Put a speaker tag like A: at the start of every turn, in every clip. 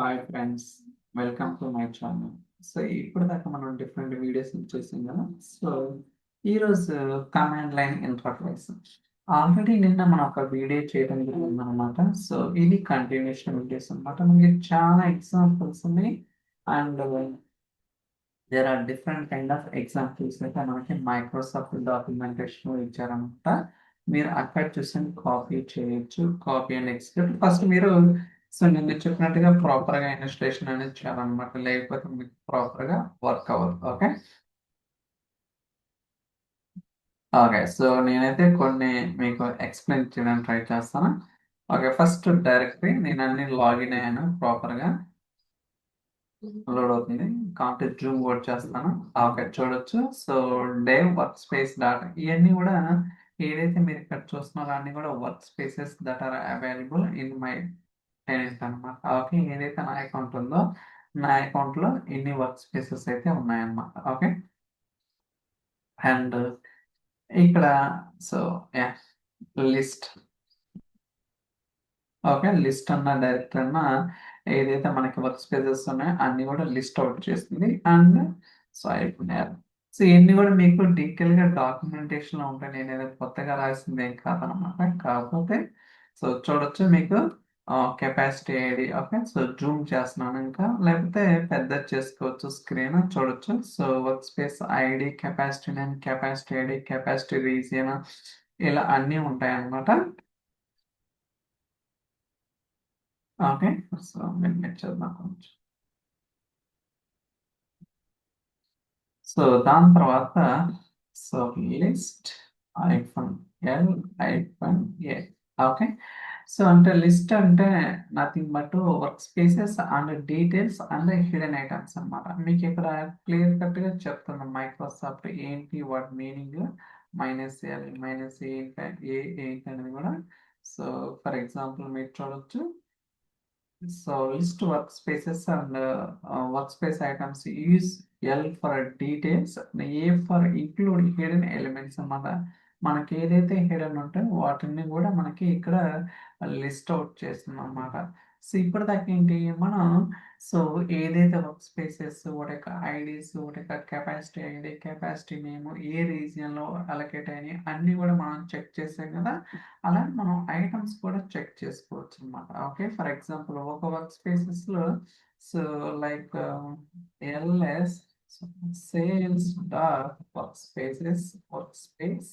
A: Hi friends, welcome to my channel. So ఇప్పుడు దాకా మనం డిఫరెంట్ వీడియోస్ చేసాం కదా. సో ఈరోజు కమాండ్ లైన్ ఇంటర్ఫేస్. ఆల్రెడీ నిన్న మనం ఒక వీడియో చేయడం జరిగింది అనమాట. సో ఇది కంటిన్యూషన్ వీడియోస్ అనమాట. మనకి చాలా ఎగ్జాంపుల్స్ ఉన్నాయి and there are different kind of examples అయితే మనకి మైక్రోసాఫ్ట్ డాక్యుమెంటేషన్ ఇచ్చారనమాట. మీరు అక్కడ చూసి కాపీ చేయొచ్చు, కాపీ అండ్ ఎక్స్క్యూట్. ఫస్ట్ మీరు సో నేను చెప్పినట్టుగా ప్రాపర్గా ఇన్స్టలేషన్ అనేది చేయాలన్నమాట, లేకపోతే మీకు ప్రాపర్గా వర్క్ అవ్వదు. ఓకే ఓకే సో నేనైతే కొన్ని మీకు ఎక్స్ప్లెయిన్ చేయడానికి ట్రై చేస్తాను. ఓకే, ఫస్ట్ డైరెక్ట్లీ నేను అన్ని లాగిన్ అయ్యాను, ప్రాపర్గా లోడ్ అవుతుంది కాబట్టి జూమ్ కూడా చేస్తాను. ఓకే చూడొచ్చు. So dev work space data ఇవన్నీ కూడా ఏదైతే మీరు ఇక్కడ చూస్తున్నారో అన్ని కూడా work spaces that are available in my tenant అనమాట. ఓకే, ఏదైతే నా అకౌంట్ ఉందో నా అకౌంట్ లో ఇన్ని వర్క్ స్పేసెస్ అయితే ఉన్నాయన్నమాట. ఓకే అండ్ ఇక్కడ సో లిస్ట్. ఓకే, లిస్ట్ అన్న డైరెక్టర్ అన్న ఏదైతే మనకి వర్క్ స్పేసెస్ ఉన్నాయో అన్ని కూడా లిస్ట్ అవుట్ చేస్తుంది. అండ్ సో అయిపోయినారు. సో ఇవన్నీ కూడా మీకు డీటెయిల్ గా డాక్యుమెంటేషన్ లో ఉంటాయి. నేను ఏదో కొత్తగా రాసింది ఏం కాదనమాట. కాకపోతే సో చూడొచ్చు మీకు capacity ID. Okay so Zoom చేస్తున్నాను, ఇంకా లేకపోతే పెద్ద చేసుకోవచ్చు స్క్రీన్ చూడొచ్చు. So work space ID, capacity name, capacity ID, capacity region, ఇలా అన్నీ ఉంటాయి అన్నమాట. ఓకే సో నేను చేద్దాం కొంచెం. సో దాని తర్వాత so list -l -a. Okay so అంటే లిస్ట్ అంటే nothing but work spaces and details and hidden items అన్నమాట. మీకు ఇక్కడ క్లియర్ కట్ గా చెప్తుంది మైక్రోసాఫ్ట్ ఏంటి వాటి మీనింగ్. -l -a ఏంటి అనేది కూడా. సో ఫర్ ఎగ్జాంపుల్ మీరు చూడొచ్చు. So list workspaces and workspace items. Use L for details, A for include hidden elements అన్నమాట. మనకి ఏదైతే హిడెన్ ఉంటాయో వాటిని కూడా మనకి ఇక్కడ లిస్ట్ అవుట్ చేస్తుంది అన్నమాట. సో ఇప్పుడు దాకా ఏంటి మనం సో ఏదైతే వర్క్ స్పేసెస్ వాటి యొక్క ఐడీస్, వాటి యొక్క కెపాసిటీ ఐడి, కెపాసిటీ నేమ్, ఏ రీజియన్ లో అలొకేట్ అయినాయి అన్ని కూడా మనం చెక్ చేసాం కదా. అలాగే మనం ఐటమ్స్ కూడా చెక్ చేసుకోవచ్చు అనమాట. ఓకే ఫర్ ఎగ్జాంపుల్ ఒక వర్క్ స్పేసెస్ లో so like LS sales dot work space.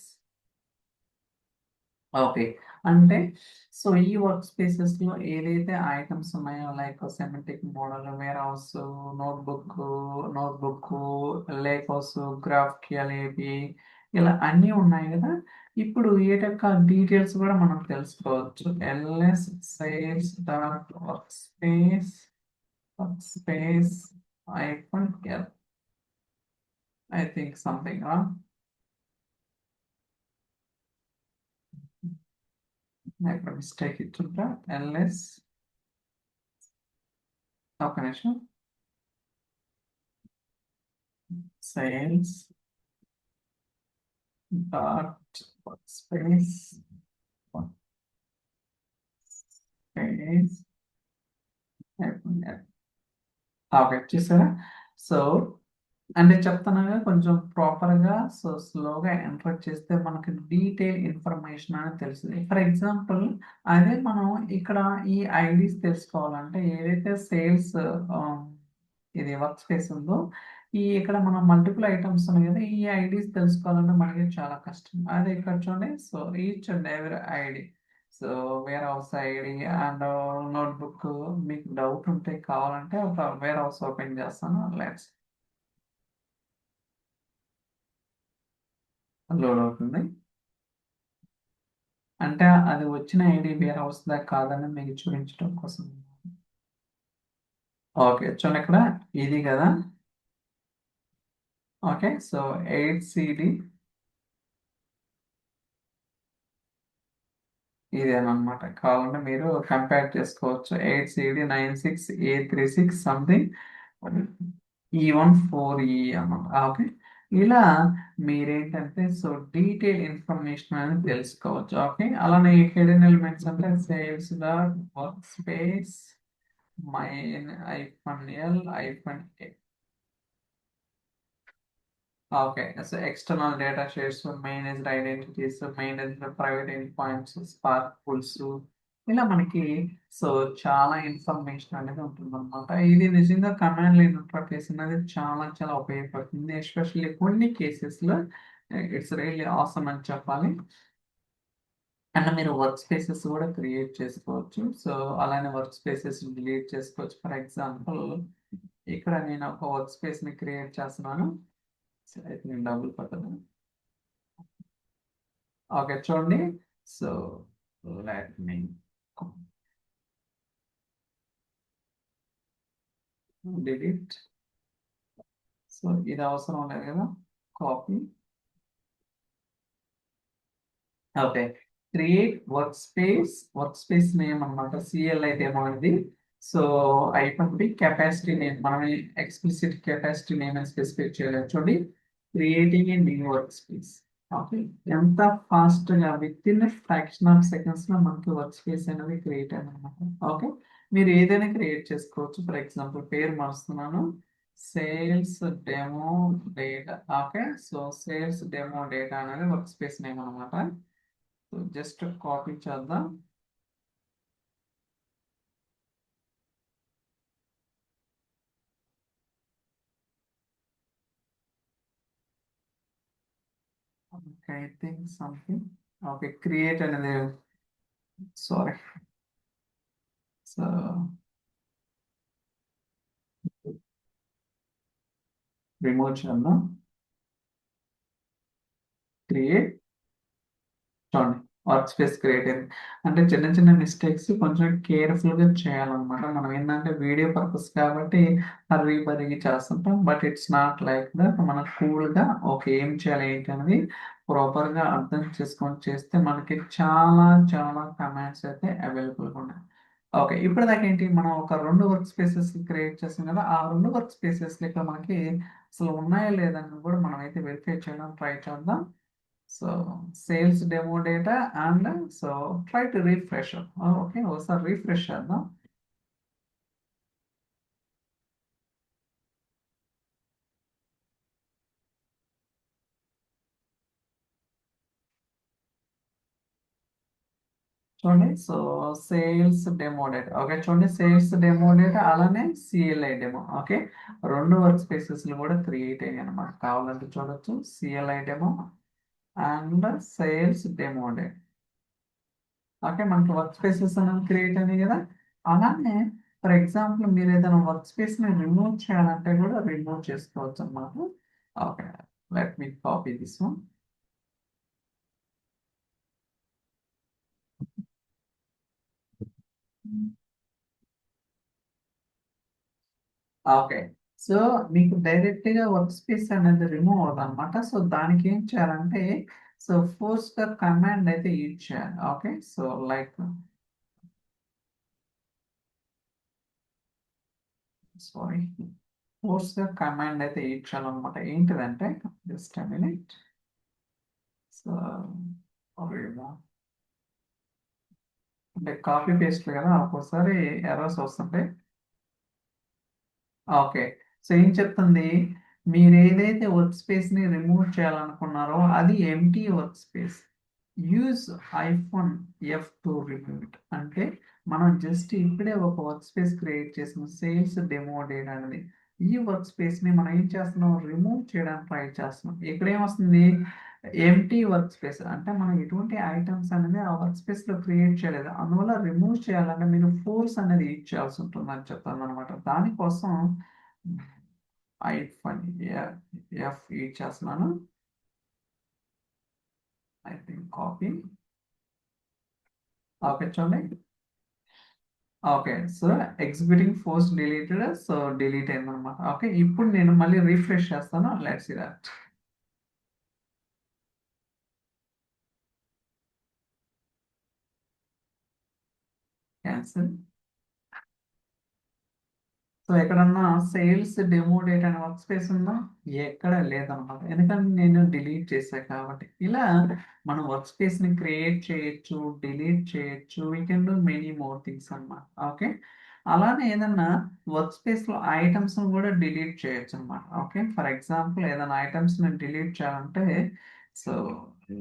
A: Okay అంటే సో ఈ వర్క్ స్పేసెస్ లో ఏదైతే ఐటమ్స్ ఉన్నాయో like semantic model, warehouse, notebook, lakehouse, GraphQL API, ఇలా అన్నీ ఉన్నాయి కదా. ఇప్పుడు ఏటక్క డీటెయిల్స్ కూడా మనం తెలుసుకోవచ్చు. LS sales dot work space hyphen L. I think something ఇక్కడ మిస్టేక్ ఇచ్చుంటా. ఎల్ఎస్ ఒక నిమిషం. Sales dot space space okay చూసారా. సో అంటే చెప్తున్నాగా కొంచెం ప్రాపర్గా సో స్లోగా ఎంటర్ చేస్తే మనకి డీటెయిల్ ఇన్ఫర్మేషన్ అనేది తెలుస్తుంది. ఫర్ ఎగ్జాంపుల్ అదే మనం ఇక్కడ ఈ ఐడీస్ తెలుసుకోవాలంటే ఏదైతే సేల్స్ ఇది వర్క్ స్పేస్ ఉందో ఈ ఇక్కడ మనం మల్టిపుల్ ఐటమ్స్ ఉన్నాయి కదా, ఈ ఐడీస్ తెలుసుకోవాలంటే మనకి చాలా కష్టం. అదే ఇక్కడ చూడండి. So each and every ID, so where house ID and notebook. మీకు డౌట్ ఉంటే కావాలంటే ఒక వేర్ హౌస్ ఓపెన్ చేస్తాను. లెట్స్ లోడ్ అవుతుంది. అంటే అది వచ్చిన ఐడి వేర్ హౌస్ దాకా కాదని మీకు చూపించడం కోసం. ఓకే చూడండి ఇక్కడ ఇది కదా. Okay so 8CD ఇదేనమాట. కావాలంటే మీరు కంపేర్ చేసుకోవచ్చు. 8CD96A36 సంథింగ్ E14E అన్నమాట. ఓకే ఇలా మీరేంటంటే సో డీటెయిల్ ఇన్ఫర్మేషన్ అనేది తెలుసుకోవచ్చు. ఓకే అలానే హిడెన్ ఎలిమెంట్స్ అంటే sales dot work space main -l-a. Okay, so external data shares, so managed identities, so managed private endpoints, spark pools ఇలా మనకి సో చాలా ఇన్ఫర్మేషన్ అనేది ఉంటుంది అనమాట. ఇది నిజంగా కమాండ్ లైన్ ఇంటర్ఫేస్ అనేది చాలా చాలా ఉపయోగపడుతుంది, ఎస్పెషల్లీ కొన్ని కేసెస్లో ఇట్స్ రియల్లీ ఆసమ్ అని చెప్పాలి. అండ్ మీరు వర్క్ స్పేసెస్ కూడా క్రియేట్ చేసుకోవచ్చు. సో అలానే వర్క్ స్పేసెస్ డిలీట్ చేసుకోవచ్చు. ఫర్ ఎగ్జాంపుల్ ఇక్కడ నేను ఒక వర్క్ స్పేస్ని క్రియేట్ చేస్తున్నాను. సో అయితే నేను డబుల్ పట్టను. ఓకే చూడండి. So let me delete. So ఇది అవసరం లేదు కదా, copy. Okay, create work space name అనమాట, సిఎల్ అయితే ఏమన్నది. సో అయిపోయింది. కెపాసిటీ నేమ్ మనం ఎక్స్ప్లిసిట్ కెపాసిటీ నేమ్ అని స్పెసిఫై చేయలేదు. చూడండి, creating a new work space. Okay, ఎంత ఫాస్ట్ గా with in fraction of seconds లో మనకి వర్క్ స్పేస్ అనేది క్రియేట్ అయింది అనమాట. ఓకే, మీరు ఏదైనా క్రియేట్ చేసుకోవచ్చు. ఫర్ ఎగ్జాంపుల్ పేరు మారుస్తున్నాను, sales demo data. Okay, so sales demo data అనేది వర్క్ స్పేస్ నేమ్ అనమాట. సో జస్ట్ కాపీ చేద్దాం. Okay, I think something. Okay, create అనేది, సారీ, సో రిమూవ్ చేద్దాం. క్రియేట్. చూడండి, వర్క్ స్పేస్ క్రియేట్ అయింది. అంటే చిన్న చిన్న మిస్టేక్స్ కొంచెం కేర్ఫుల్ గా చేయాలన్నమాట. మనం ఏంటంటే వీడియో పర్పస్ కాబట్టి హర్రీ బరిగి చేస్తుంటాం, but it's not like that. మనం కూల్ గా ఓకే ఏం చేయాలి ఏంటి అనేది ప్రాపర్ గా అర్థం చేసుకొని చేస్తే మనకి చాలా చాలా కమాండ్స్ అయితే అవైలబుల్ గా ఉన్నాయి. ఓకే, ఇప్పుడు దాకా ఏంటి, మనం ఒక రెండు వర్క్ స్పేసెస్ క్రియేట్ చేస్తాం కదా, ఆ రెండు వర్క్ స్పేసెస్ ఇక్కడ మనకి అసలు ఉన్నాయా లేదని కూడా మనం అయితే వెరిఫై చేయడం ట్రై చేద్దాం. So sales demo data and so try to refresh. Okay, ఒకసారి రీఫ్రెష్ చేద్దాం. చూడండి, so sales demo data. Okay చూడండి, సేల్స్ డెమో డేటా అలానే సిఎల్ఐ డెమో. ఓకే, రెండు వర్క్ స్పేసెస్ కూడా క్రియేట్ అయ్యాయి అనమాట. కావాలంటే చూడొచ్చు, CLI demo and sales demo data. Okay, మనకి వర్క్ స్పేసెస్ అనేవి క్రియేట్ అయినాయి కదా. అలానే ఫర్ ఎగ్జాంపుల్ మీరు ఏదైనా వర్క్ స్పేస్ ని రిమూవ్ చేయాలంటే కూడా రిమూవ్ చేసుకోవచ్చు అన్నమాట. Okay, let me copy this one. Okay, so మీకు డైరెక్ట్ గా వర్క్ స్పేస్ అనేది రిమూవ్ అవుతుంది అనమాట. సో దానికి ఏం చేయాలంటే, సో ఫోర్స్ గా కమాండ్ అయితే యూజ్ చేయాలి. Okay, so like sorry, force గా కమాండ్ అయితే యూజ్ చేయాలన్నమాట. ఏంటిదంటే జస్ట్ మినిట్. సో అంటే కాపీ పేస్ట్ కదా, ఒక్కోసారి ఎర్రర్స్ వస్తుంటాయి. ఓకే, సో ఏం చెప్తుంది, మీరు ఏదైతే వర్క్ స్పేస్ ని రిమూవ్ చేయాలనుకున్నారో అది empty work space. Use iPhone F to remove it. అంటే మనం జస్ట్ ఇప్పుడే ఒక వర్క్ స్పేస్ క్రియేట్ చేసిన సేల్స్ డెమో డేటా అనేది, ఈ వర్క్ స్పేస్ ని మనం ఏం చేస్తున్నాం, రిమూవ్ చేయడానికి ట్రై చేస్తున్నాం. ఇక్కడ ఏమొస్తుంది, ఎంటీ వర్క్ స్పేస్. అంటే మనం ఎటువంటి ఐటమ్స్ అనేది ఆ వర్క్ స్పేస్ లో క్రియేట్ చేయలేదు, అందువల్ల రిమూవ్ చేయాలంటే మీరు ఫోర్స్ అనేది యూజ్ చేయాల్సి ఉంటుంది అని చెప్తాను అనమాట. దానికోసం ఐఫోన్ ఎఫ్ యూజ్ చేస్తున్నాను. I think copy. ఓకే చూడండి. Okay, so executing force deleted, so delete అయింది అనమాట. ఓకే, ఇప్పుడు నేను మళ్ళీ రిఫ్రెష్ చేస్తాను. Let's see that. Cancel. So ఎక్కడన్నా సేల్స్ డెమో డేటా అనే వర్క్ స్పేస్ ఉందా, ఎక్కడ లేదనమాట, ఎందుకంటే నేను డిలీట్ చేశాను కాబట్టి. ఇలా మనం వర్క్ స్పేస్ ని క్రియేట్ చేయొచ్చు, డిలీట్ చేయొచ్చు, we can do many more things అన్నమాట. ఓకే, అలానే ఏదన్నా వర్క్ స్పేస్లో ఐటమ్స్ కూడా డిలీట్ చేయొచ్చు అనమాట. ఓకే, ఫర్ ఎగ్జాంపుల్ ఏదైనా ఐటమ్స్ ని డిలీట్ చేయాలంటే సో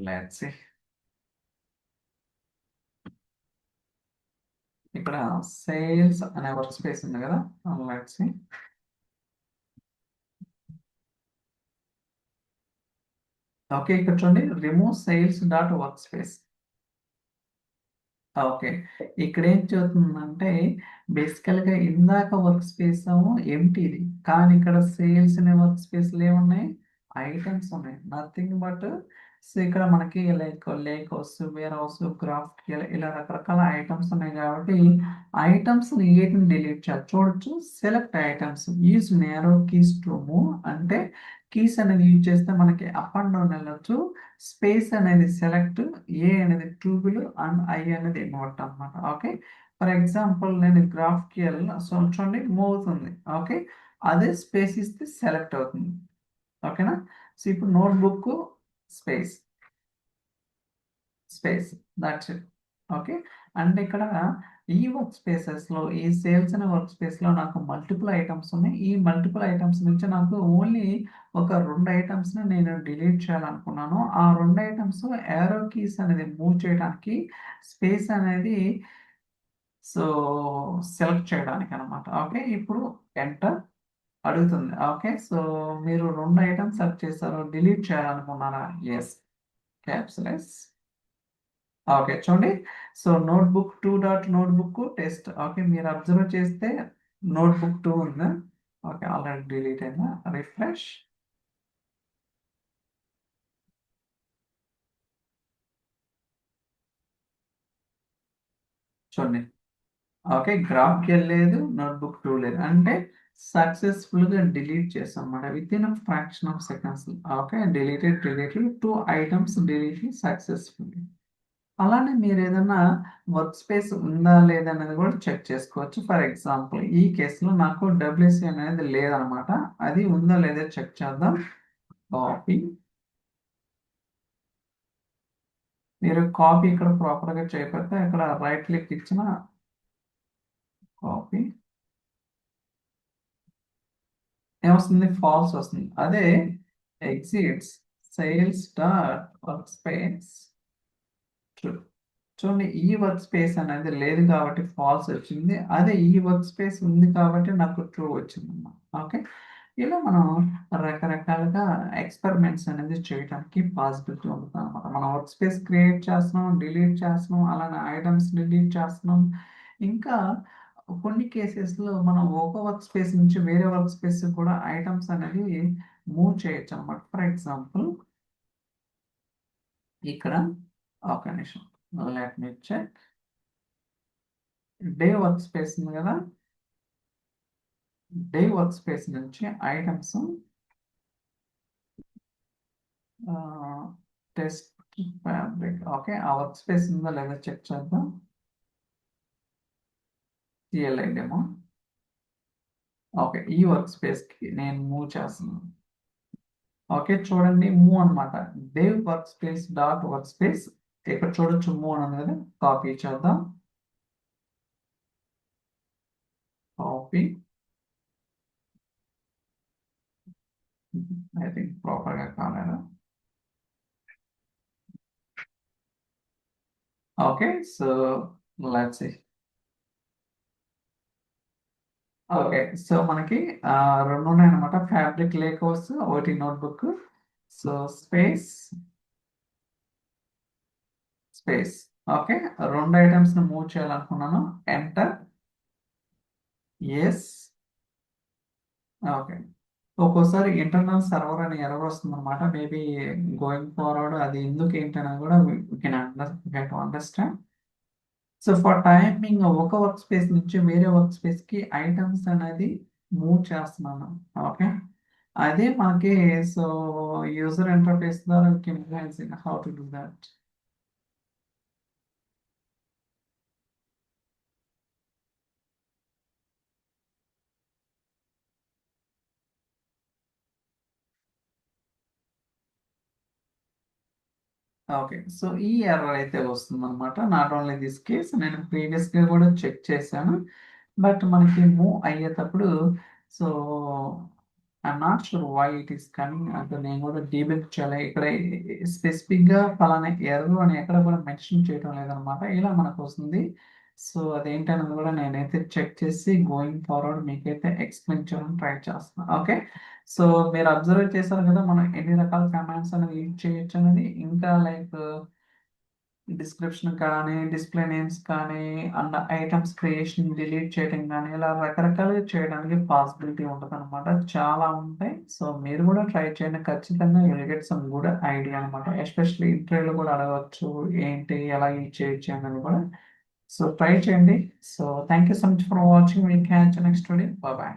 A: లెట్స్ ఇక్కడ సేల్స్ అనే వర్క్ స్పేస్ ఉంది కదా, లెట్స్ ఓకే, ఇక్కడ చూడండి remove sales dot work space. Okay, ఇక్కడ ఏం చెబుతుందంటే బేసికల్గా ఇందాక వర్క్ స్పేస్ ఏమో ఎంటీది, కానీ ఇక్కడ సేల్స్ అనే వర్క్ స్పేస్లో ఏమున్నాయి, ఐటమ్స్ ఉన్నాయి, నథింగ్ బట్. సో ఇక్కడ మనకి like lake house, warehouse, graph ఇలా రకరకాల ఐటమ్స్ ఉన్నాయి కాబట్టి ఐటమ్స్ ఏటిని డిలీట్ చేయాలి చూడొచ్చు. Select items, use narrow keys to move అంటే కీస్ అనేది యూజ్ చేస్తే మనకి అప్ అండ్ డౌన్ వెళ్ళొచ్చు. స్పేస్ అనేది సెలెక్ట్, ఏ అనేది ట్యూబుల్ అండ్ ఐ అనేది నోట్ అన్నమాట. ఓకే, ఫర్ ఎగ్జాంపుల్ నేను గ్రాఫ్కి వెళ్ళిన సో చూడండి మూవ్ అవుతుంది. ఓకే, అదే స్పేస్ ఇస్తే సెలెక్ట్ అవుతుంది. ఓకేనా, సో ఇప్పుడు notebook space space that's it. Okay, and ఇక్కడ ఈ వర్క్ స్పేసెస్లో ఈ సేల్స్ అనే వర్క్ స్పేస్లో నాకు మల్టిపుల్ ఐటమ్స్ ఉన్నాయి. ఈ మల్టిపుల్ ఐటమ్స్ నుంచి నాకు ఓన్లీ ఒక రెండు ఐటమ్స్ని నేను డిలీట్ చేయాలనుకున్నాను. ఆ రెండు ఐటమ్స్ ఏరో కీస్ అనేది మూవ్ చేయడానికి, స్పేస్ అనేది సో సెలెక్ట్ చేయడానికి అనమాట. ఓకే, ఇప్పుడు ఎంటర్ అడుగుతుంది. ఓకే, సో మీరు రెండు ఐటమ్స్ సెలెక్ట్ చేశారు, డిలీట్ చేయాలనుకున్నారా, ఎస్, క్యాప్సులెస్. ఓకే చూడండి, so notebook two dot notebook test. Okay, మీరు అబ్జర్వ్ చేస్తే నోట్బుక్ టూ ఉందా, ఓకే ఆల్రెడీ డిలీట్ అయిందా, రిఫ్రెష్. చూడండి, ఓకే గ్రాఫ్కి వెళ్ళలేదు, నోట్బుక్ టూ లేదు, అంటే సక్సెస్ఫుల్గా డిలీట్ చేస్తాం అన్నమాట with in fraction of seconds. Okay, deleted two items delete successful. అలానే మీరు ఏదైనా వర్క్ స్పేస్ ఉందా లేదా అనేది కూడా చెక్ చేసుకోవచ్చు. ఫర్ ఎగ్జాంపుల్ ఈ కేసులో నాకు డబ్ల్యూసి అనేది లేదనమాట, అది ఉందా లేదా చెక్ చేద్దాం. కాపీ, మీరు కాపీ ఇక్కడ ప్రాపర్గా చేయకపోతే ఇక్కడ రైట్ క్లిక్ ఇచ్చిన కాపీ ఏమొస్తుంది, ఫాల్స్ వస్తుంది. అదే exits sales dot work space, చూడండి ఈ వర్క్ స్పేస్ అనేది లేదు కాబట్టి ఫాల్స్ వచ్చింది, అదే ఈ వర్క్ స్పేస్ ఉంది కాబట్టి నాకు ట్రూ వచ్చింది అన్నమాట. ఓకే, ఇలా మనం రకరకాలుగా ఎక్స్పెరిమెంట్స్ అనేది చేయడానికి పాసిబిలిటీ ఉంటుంది అనమాట. మనం వర్క్ స్పేస్ క్రియేట్ చేస్తున్నాం, డిలీట్ చేస్తున్నాం, అలానే ఐటమ్స్ డిలీట్ చేస్తున్నాం. ఇంకా కొన్ని కేసెస్లో మనం ఒక వర్క్ స్పేస్ నుంచి వేరే వర్క్ స్పేస్ కూడా ఐటమ్స్ అనేది మూవ్ చేయొచ్చు అనమాట. ఫర్ ఎగ్జాంపుల్ ఇక్కడ ఒక నిమిషం, let me check. Dev work space ఉంది కదా, డే వర్క్ స్పేస్ నుంచి ఐటమ్స్ టెస్ట్ ఫ్యాబ్రిక్. ఓకే, ఆ వర్క్ స్పేస్ ఉందా లేదా చెక్ చేద్దాం. CLI demo. ఓకే, ఈ వర్క్ స్పేస్కి నేను మూవ్ చేస్తున్నాను. ఓకే చూడండి మూవ్ అనమాట, dev work space dot work space. ఇక్కడ చూడొచ్చు మూవ్ అని ఉంది కదా, కాపీ చేద్దాం. కాపీ, ఐ థింక్ ప్రాపర్గా కాలేదా. Okay, so let's see. Okay, so మనకి రెండు ఉన్నాయన్నమాట, ఫ్యాబ్రిక్ లేకోర్స్ ఒకటి notebook. So space space. Okay, రెండు ఐటమ్స్ ని మూవ్ చేయాలనుకున్నాను, ఎంటర్, ఎస్. ఓకే, ఒక్కోసారి ఇంటర్నల్ సర్వర్ అని ఎర్రర్ వస్తుంది అనమాట, మేబీ గోయింగ్ ఫార్వర్డ్ అది ఎందుకు ఏంటనేది కూడా get understand. So for timing ఒక వర్క్ స్పేస్ నుంచి వేరే వర్క్ స్పేస్ కి ఐటమ్స్ అనేది మూవ్ చేస్తున్నాను. ఓకే, అదే మనకి సో యూజర్ ఇంటర్ఫేస్ ద్వారా how to do that. Okay, so ఈ ఎర్రర్ అయితే వస్తుంది అనమాట. నాట్ ఓన్లీ దిస్ కేస్, నేను ప్రీవియస్గా కూడా చెక్ చేశాను. బట్ మనకి మూవ్ అయ్యేటప్పుడు so I'm not sure why it is coming అంటే నేను కూడా డీబెక్ చేయాలి ఇక్కడ స్పెసిఫిక్గా ఫలానా ఎర్రర్ అని ఎక్కడ కూడా మెన్షన్ చేయడం లేదనమాట ఇలా మనకు వస్తుంది సో అదేంటనేది కూడా నేనైతే చెక్ చేసి గోయింగ్ ఫార్వర్డ్ మీకైతే ఎక్స్ప్లెయిన్ చేయడానికి ట్రై చేస్తున్నాను ఓకే సో మీరు అబ్జర్వ్ చేశారు కదా మనం ఎన్ని రకాల కమాండ్స్ అనేది యూజ్ చేయొచ్చు అనేది ఇంకా లైక్ డిస్క్రిప్షన్ కానీ డిస్ప్లే నేమ్స్ కానీ అండ్ ఐటమ్స్ క్రియేషన్ డిలీట్ చేయడం కానీ ఇలా రకరకాలుగా చేయడానికి పాసిబిలిటీ ఉంటుంది అనమాట చాలా ఉంటాయి సో మీరు కూడా ట్రై చేయండి ఖచ్చితంగా you'll get some good idea అనమాట ఎస్పెషల్లీ ఇంటర్వ్యూలో కూడా అడగవచ్చు ఏంటి ఎలా యూజ్ చేయొచ్చు అనేది కూడా సో ట్రై చేయండి so thank you so much for watching we catch next video bye